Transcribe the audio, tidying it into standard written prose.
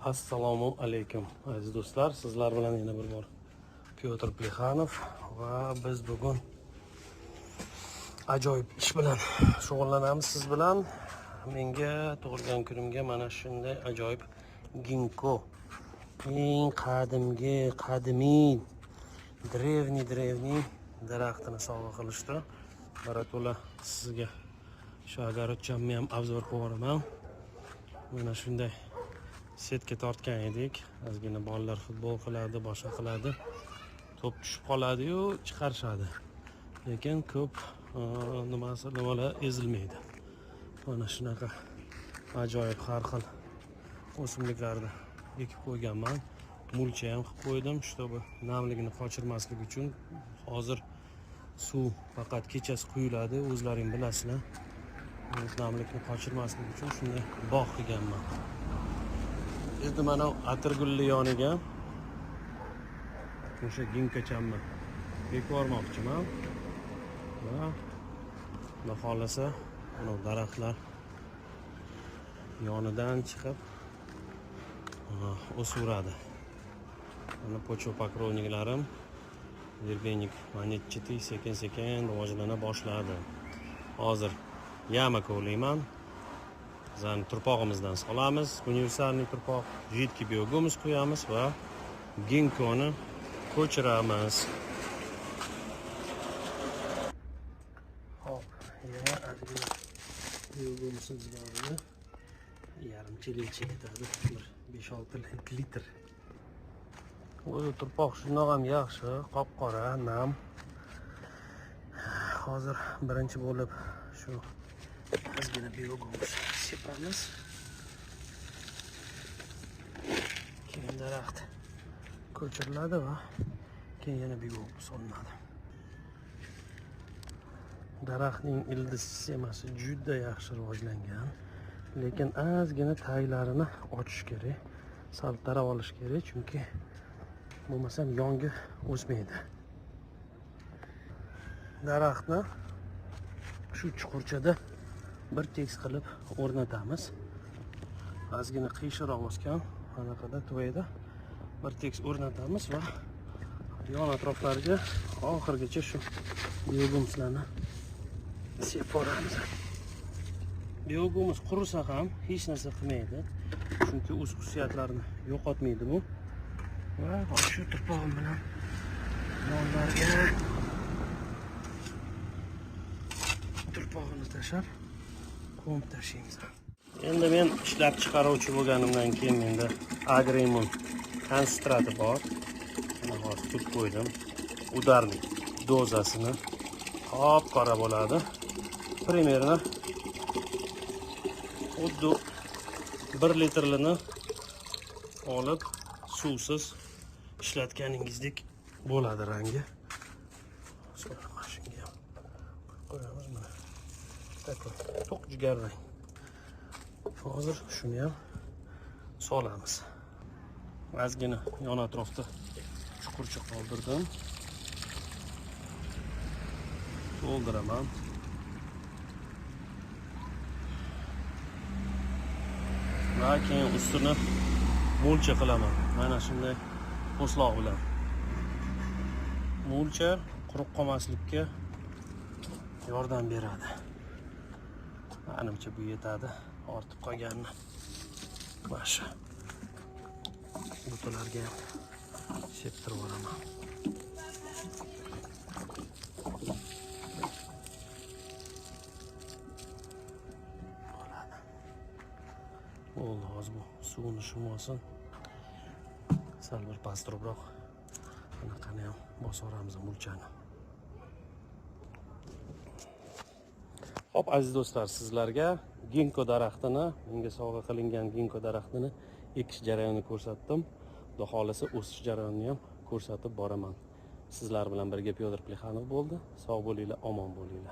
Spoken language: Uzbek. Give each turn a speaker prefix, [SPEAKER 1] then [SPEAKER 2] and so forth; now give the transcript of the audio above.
[SPEAKER 1] Assalomu alaykum aziz do'stlar, sizlar bilan yana bir bor Pyotr Plexanov va biz bugun ajoyib ish bilan shug'ullanamiz. Siz bilan menga tug'ilgan kunimga mana shunday ajoyib ginko, eng qadimiy drevniy daraxtini sovg'a qilishdi. Barato'la sizga shu огородчamni ham obzor qilib yuboraman. Mana shunday setga tortgan edik. Ozgina bolalar futbol qiladi, boshqa qiladi. To'p tushib qoladi-yu, chiqarishadi. Lekin ko'p nimalar ezilmaydi. Mana shunaqa ajoyib har xil o'simliklarni ekib qo'yganman. Mulcha ham qilib qo'ydim, чтобы namligini qochirmaslik uchun. Hozir suv faqat kechasi quyiladi, o'zlaring bilasizlar. Namlikni qochirmaslik uchun shunday bog' qilganman. Endi mana atirgulli yoniga o'sha ginkachamni ekib yubormoqchiman va Xudo xolasa mana daraxtlar yonidan chiqib o'saveradi. Mana pochopakrovniklarim verbenik monetchati sekin-sekin rivojlana boshladi. Hozir yama kovlayman. Zan turpog'imizdan solamiz, universalniy turpoq, jiddiy biogomus qo'yamiz va ginkoni ko'chiramiz. Hop, yana ozgina biogomusimiz bor. Yarimcha litr ketadi, 5-6 litr. O'zi turpoq shundoq ham yaxshi, qop-qora, nam. Hozir birinchi bo'lib shu ozgina biogomus sepamiz. Keyin daraxt ko'chiriladi va keyin yana biogomus olinadi. Daraxtning ildiz sistemasi juda yaxshi rivojlangan, lekin ozgina taglarini ochish kerak, sal tarab olish kerak, chunki bo'lmasam yongi o'smaydi. Daraxtni shu chuqurchada bir tekis qilib o'rnatamiz. Ozgina qiyshirroq o'sgan anaqada tuvayda bir tekis o'rnatamiz va yon atroflariga oxirgacha shu biogomuslarni sepib boramiz. Biogomus qurisa ham hech narsa qilmaydi, chunki o'z xususiyatlarini yo'qotmaydi bu. Va shu turpog'im bilan yonlarga turpog'ini tashlab qo'mib tashlaymiz. Endi men ishlab chiqaruvchi bo'lganimdan keyin menda agrimun konsentrati bor. Mana hozir tutib qo'ydim. Udarlik dozasini qop-qora bo'ladi. Primerno xuddi 1 litrlini olib suvsiz ishlatganingizdek bo'ladi rangi. So'ra mashinaga ham qo'yamiz mana. Takor, to'q jigar rang. Hozir shuni ham solamiz. Ozgina yon atrofda chuqurcha qoldirdim. To'ldiraman. Va keyin ustini mulcha qilaman. Mana shunday po'stloq bilan. Mulcha quruq qolmaslikka yordam beradi. Menimcha bu yetadi. Ortib qolganini mana shu butalarga septirib olaman. Bo'ldi, hozir bu suvni shumasin. Sal bir pastroqroq anaqani ham bosoramiz mulchani. Hop aziz do'stlar, sizlarga ginko daraxtini, menga sovg'a qilingan ginko daraxtini ekish jarayonini ko'rsatdim. Xudo xolasa o'sish jarayonini ham ko'rsatib boraman. Sizlar bilan birga Pyotr Plexanov bo'ldi. Sog' bo'linglar, omon bo'linglar.